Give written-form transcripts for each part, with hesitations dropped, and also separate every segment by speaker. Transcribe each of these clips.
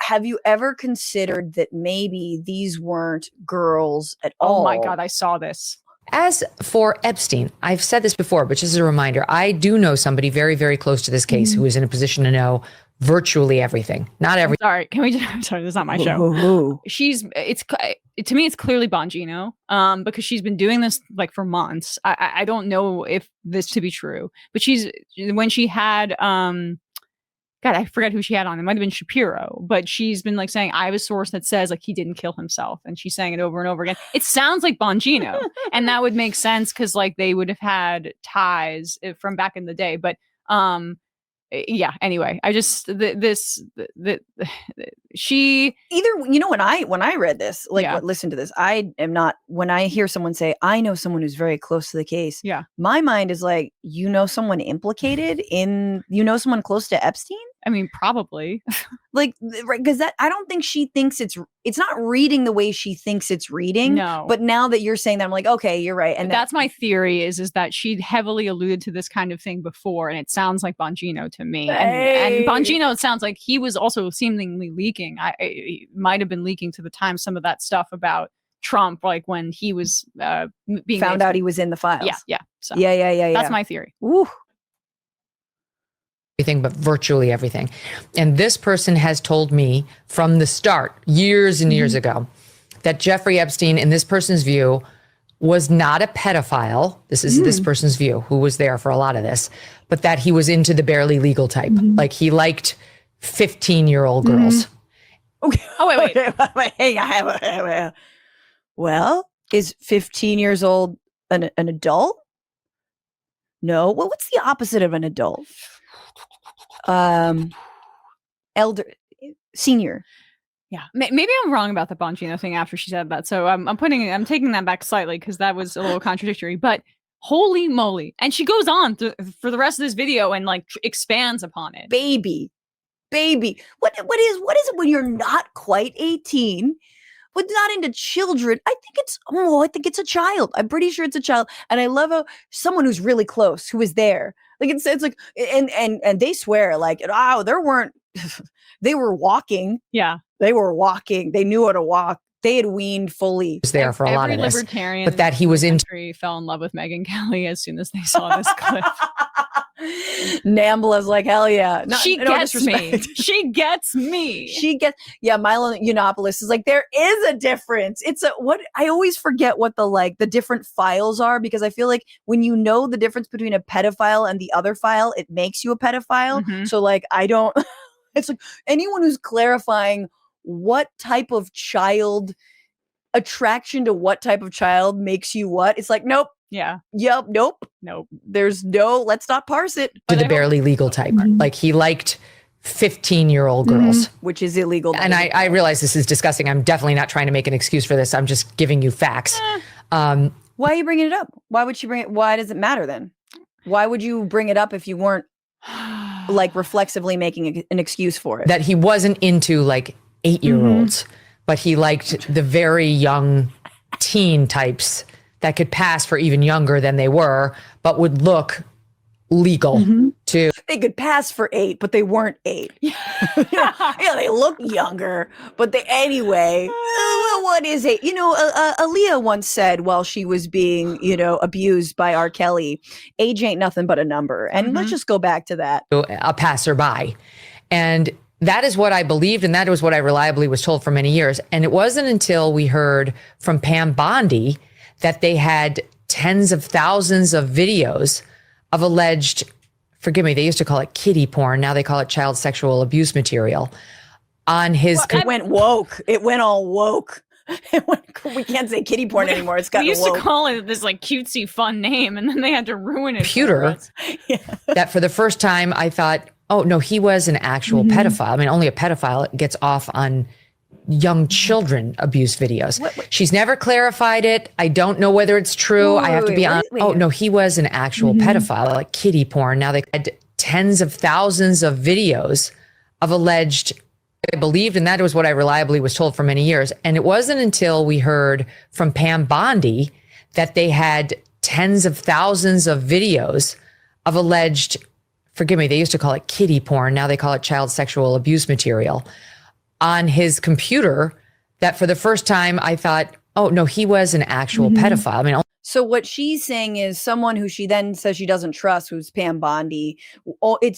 Speaker 1: have you ever considered that maybe these weren't girls at all?
Speaker 2: Oh my God, I saw this.
Speaker 3: As for Epstein, I've said this before, but just as a reminder, I do know somebody very, very close to this case who is in a position to know virtually everything. Not everything.
Speaker 2: Sorry, can we just, I'm sorry, this is not my show.
Speaker 1: Ooh.
Speaker 2: To me, it's clearly Bongino, because she's been doing this like for months. I don't know if this to be true, but when she had, God, I forget who she had on. It might have been Shapiro, but she's been like saying, I have a source that says like he didn't kill himself. And she's saying it over and over again. It sounds like Bongino. And that would make sense because like they would have had ties from back in the day. But yeah, anyway, I just, she
Speaker 1: either, when I read this, listen to this, I am not, when I hear someone say, I know someone who's very close to the case.
Speaker 2: Yeah.
Speaker 1: My mind is like, someone implicated in, someone close to Epstein?
Speaker 2: I mean, probably.
Speaker 1: Like, right, because I don't think she thinks it's not reading the way she thinks it's reading.
Speaker 2: No.
Speaker 1: But now that you're saying that, I'm like, okay, you're right. And
Speaker 2: that's my theory is that she'd heavily alluded to this kind of thing before, and it sounds like Bongino to me. And Bongino, it sounds like he was also seemingly leaking. He might have been leaking to the time some of that stuff about Trump, like when he was being
Speaker 1: found out he was in the files.
Speaker 2: Yeah. So
Speaker 1: yeah.
Speaker 2: That's my theory.
Speaker 1: Ooh.
Speaker 3: Everything, but virtually everything. And this person has told me from the start, years and years ago, that Jeffrey Epstein, in this person's view, was not a pedophile. This is this person's view, who was there for a lot of this, but that he was into the barely legal type. Like he liked 15-year-old girls.
Speaker 1: Okay.
Speaker 2: Oh, wait.
Speaker 1: Hey, well, is 15 years old an adult? No. Well, what's the opposite of an adult? Senior.
Speaker 2: Yeah, maybe I'm wrong about the Bongino thing after she said that. So I'm taking that back slightly because that was a little contradictory. But holy moly! And she goes on for the rest of this video and like expands upon it.
Speaker 1: Baby, what is it when you're not quite 18? But not into children. I think it's a child. I'm pretty sure it's a child. And I love someone who's really close, who is there. Like it's like, and they swear like, they were walking.
Speaker 2: Yeah.
Speaker 1: They were walking. They knew how to walk. They had weaned fully.
Speaker 3: Was there for a lot of this.
Speaker 2: Libertarian,
Speaker 3: but that he was in.
Speaker 2: Fell in love with Megyn Kelly as soon as they saw this clip.
Speaker 1: Nambla's like, hell yeah.
Speaker 2: She gets me. She gets me.
Speaker 1: Milo Yiannopoulos is like, there is a difference. I always forget what the different files are, because I feel like when you know the difference between a pedophile and the other file, it makes you a pedophile. So like, it's like anyone who's clarifying what type of child attraction to what type of child makes you what, it's like, nope.
Speaker 2: Yeah.
Speaker 1: Yep. Nope. There's no, let's not parse it.
Speaker 3: To the barely legal type. Like he liked 15-year-old girls.
Speaker 1: Which is illegal.
Speaker 3: And I realize this is disgusting. I'm definitely not trying to make an excuse for this. I'm just giving you facts.
Speaker 1: Why are you bringing it up? Why would she bring it? Why does it matter then? Why would you bring it up if you weren't like reflexively making an excuse for it?
Speaker 3: That he wasn't into like 8-year-olds, but he liked the very young teen types that could pass for even younger than they were, but would look legal to.
Speaker 1: They could pass for 8, but they weren't 8. Yeah, they look younger, but anyway. What is 8? Aaliyah once said while she was being, abused by R. Kelly, age ain't nothing but a number. And let's just go back to that.
Speaker 3: A passerby. And that is what I believed, and that was what I reliably was told for many years. And it wasn't until we heard from Pam Bondi that they had tens of thousands of videos of alleged, forgive me, they used to call it kiddie porn. Now they call it child sexual abuse material on his.
Speaker 1: It went woke. It went all woke. We can't say kiddie porn anymore. It's gotten woke.
Speaker 2: We used to call it this like cutesy fun name, and then they had to ruin it.
Speaker 3: Computer. That for the first time I thought, oh no, he was an actual pedophile. I mean, only a pedophile gets off on young children abuse videos. What? She's never clarified it. I don't know whether it's true. I have to be honest. Oh no, he was an actual pedophile, like kiddie porn. Now they had tens of thousands of videos of alleged. I believed, and that was what I reliably was told for many years. And it wasn't until we heard from Pam Bondi that they had tens of thousands of videos of alleged, forgive me, they used to call it kiddie porn. Now they call it child sexual abuse material on his computer that for the first time I thought, oh, no, he was an actual pedophile. I mean,
Speaker 1: So what she's saying is someone who she then says she doesn't trust, who's Pam Bondi.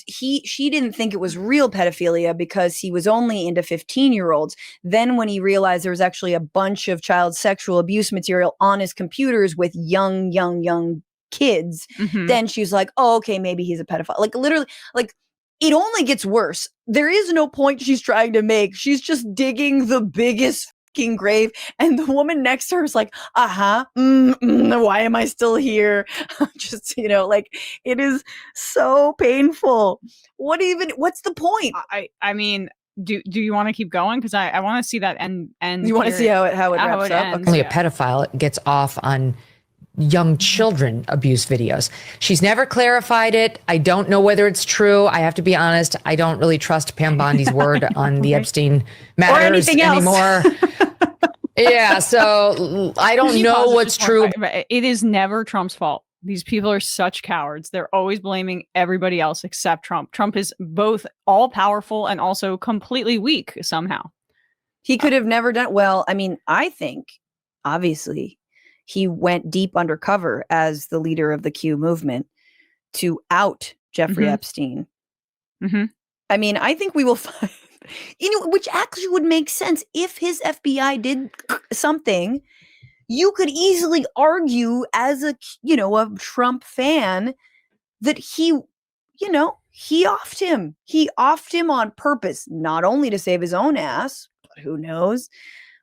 Speaker 1: She didn't think it was real pedophilia because he was only into 15-year-olds. Then when he realized there was actually a bunch of child sexual abuse material on his computers with young kids, then she was like, oh, okay, maybe he's a pedophile. Like literally, like it only gets worse. There is no point she's trying to make. She's just digging the biggest fucking grave, and the woman next to her is like, why am I still here? Just, like it is so painful. What's the point?
Speaker 2: I mean, do you want to keep going? Because I want to see that end.
Speaker 1: You want to see how it wraps up?
Speaker 3: Ends, only a pedophile gets off on young children abuse videos. She's never clarified it. I don't know whether it's true. I have to be honest. I don't really trust Pam Bondi's word on the Epstein matters anymore. Yeah, so I don't know what's true.
Speaker 2: It is never Trump's fault. These people are such cowards. They're always blaming everybody else except Trump. Trump is both all powerful and also completely weak somehow.
Speaker 1: He could have never done well. I mean, I think obviously he went deep undercover as the leader of the Q movement to out Jeffrey Epstein. I mean, I think we will find, which actually would make sense if his FBI did something. You could easily argue as a Trump fan that he offed him. He offed him on purpose, not only to save his own ass, but who knows,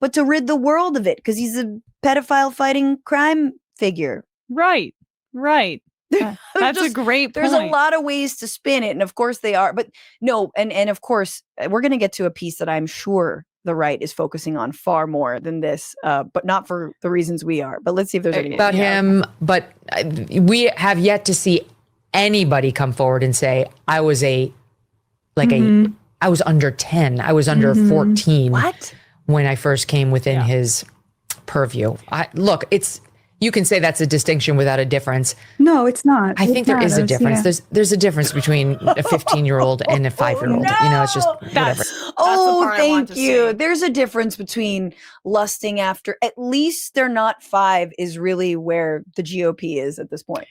Speaker 1: but to rid the world of it because he's a pedophile fighting crime figure.
Speaker 2: Right. That's a great point.
Speaker 1: There's a lot of ways to spin it. And of course they are. But no, and of course, we're going to get to a piece that I'm sure the right is focusing on far more than this, but not for the reasons we are. But let's see if there's any
Speaker 3: about him. But we have yet to see anybody come forward and say, I was I was under 10. I was under 14.
Speaker 1: What?
Speaker 3: When I first came within his purview. You can say that's a distinction without a difference.
Speaker 4: No, it's not.
Speaker 3: I think there is a difference. Yeah. There's a difference between a 15-year-old and a 5-year-old.
Speaker 1: No!
Speaker 3: It's just whatever.
Speaker 1: Thank you. There's a difference between lusting after. At least they're not 5 is really where the GOP is at this point.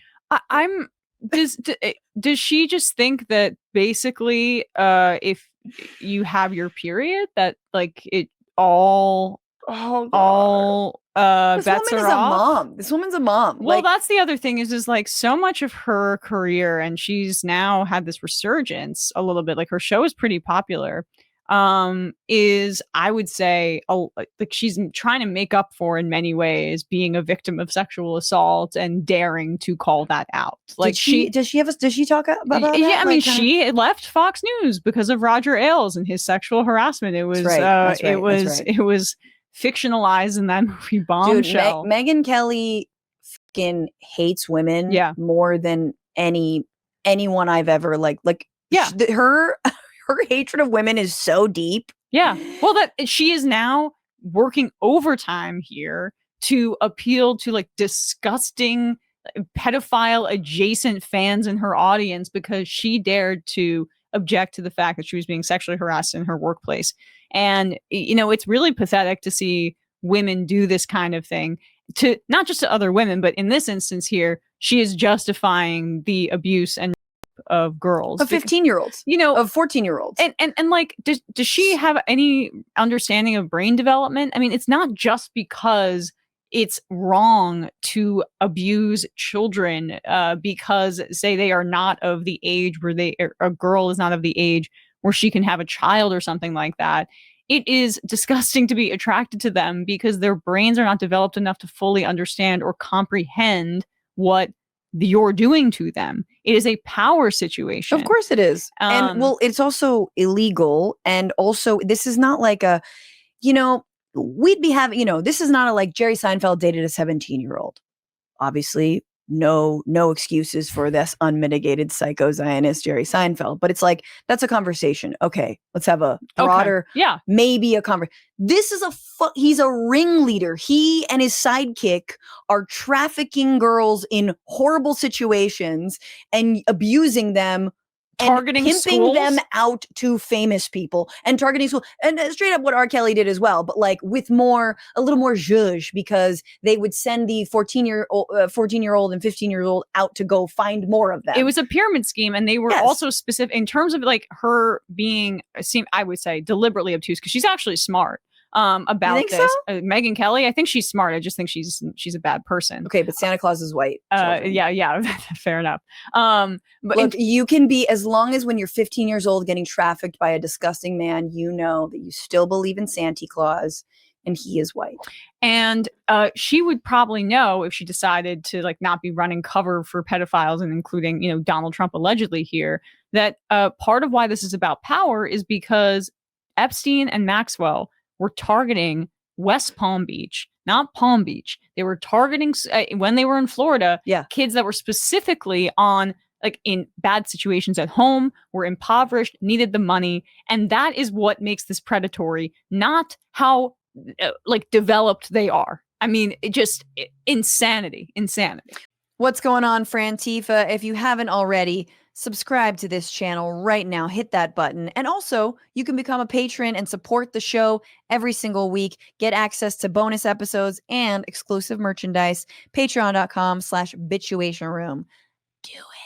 Speaker 2: Does she just think that basically if you have your period that like it all bets are off?
Speaker 1: This woman's a mom.
Speaker 2: Well, that's the other thing is like so much of her career, and she's now had this resurgence a little bit. Like her show is pretty popular. Is I would say like she's trying to make up for in many ways being a victim of sexual assault and daring to call that out. Like
Speaker 1: does she talk about that?
Speaker 2: Yeah, I mean she left Fox News because of Roger Ailes and his sexual harassment. It was it was fictionalized in that movie Bombshell.
Speaker 1: Megyn Kelly fucking hates women more than anyone I've ever her hatred of women is so deep.
Speaker 2: Yeah. Well, that she is now working overtime here to appeal to like disgusting pedophile adjacent fans in her audience because she dared to object to the fact that she was being sexually harassed in her workplace. And, it's really pathetic to see women do this kind of thing to not just to other women, but in this instance here, she is justifying the abuse and of girls,
Speaker 1: of 15-year-olds, of 14-year-olds.
Speaker 2: And like, does she have any understanding of brain development? I mean, it's not just because it's wrong to abuse children because say they are not of the age where a girl is not of the age where she can have a child or something like that. It is disgusting to be attracted to them because their brains are not developed enough to fully understand or comprehend what you're doing to them. It is a power situation.
Speaker 1: Of course it is. And it's also illegal. And also this is not like a, we'd be having, this is not a like Jerry Seinfeld dated a 17-year-old. Obviously, no excuses for this unmitigated psycho Zionist Jerry Seinfeld. But it's like, that's a conversation. Okay, let's have a broader, maybe a conversation. This is he's a ringleader. He and his sidekick are trafficking girls in horrible situations and abusing them
Speaker 2: targeting
Speaker 1: pimping
Speaker 2: schools?
Speaker 1: them out to famous people and targeting school, and straight up what R. Kelly did as well, but like with a little more zhuzh, because they would send the 14-year-old and 15-year-old out to go find more of them.
Speaker 2: It was a pyramid scheme, and they were also specific in terms of like her being, I would say, deliberately obtuse, because she's actually smart about this.
Speaker 1: So?
Speaker 2: Megyn Kelly, I think she's smart. I just think she's a bad person.
Speaker 1: Okay, but Santa Claus is white.
Speaker 2: Yeah, fair enough. But
Speaker 1: look, you can be, as long as when you're 15 years old getting trafficked by a disgusting man, you know that you still believe in Santa Claus and he is white.
Speaker 2: And she would probably know, if she decided to like not be running cover for pedophiles, and including, you know, Donald Trump allegedly here, that part of why this is about power is because Epstein and Maxwell were targeting West Palm Beach, not Palm Beach. They were targeting, when they were in Florida, kids that were specifically on, like, in bad situations at home, were impoverished, needed the money. And that is what makes this predatory, not how like developed they are. I mean, insanity.
Speaker 1: What's going on, Frantifa? If you haven't already, subscribe to this channel right now. Hit that button. And also, you can become a patron and support the show every single week. Get access to bonus episodes and exclusive merchandise. Patreon.com/Bitchuation Room. Do it.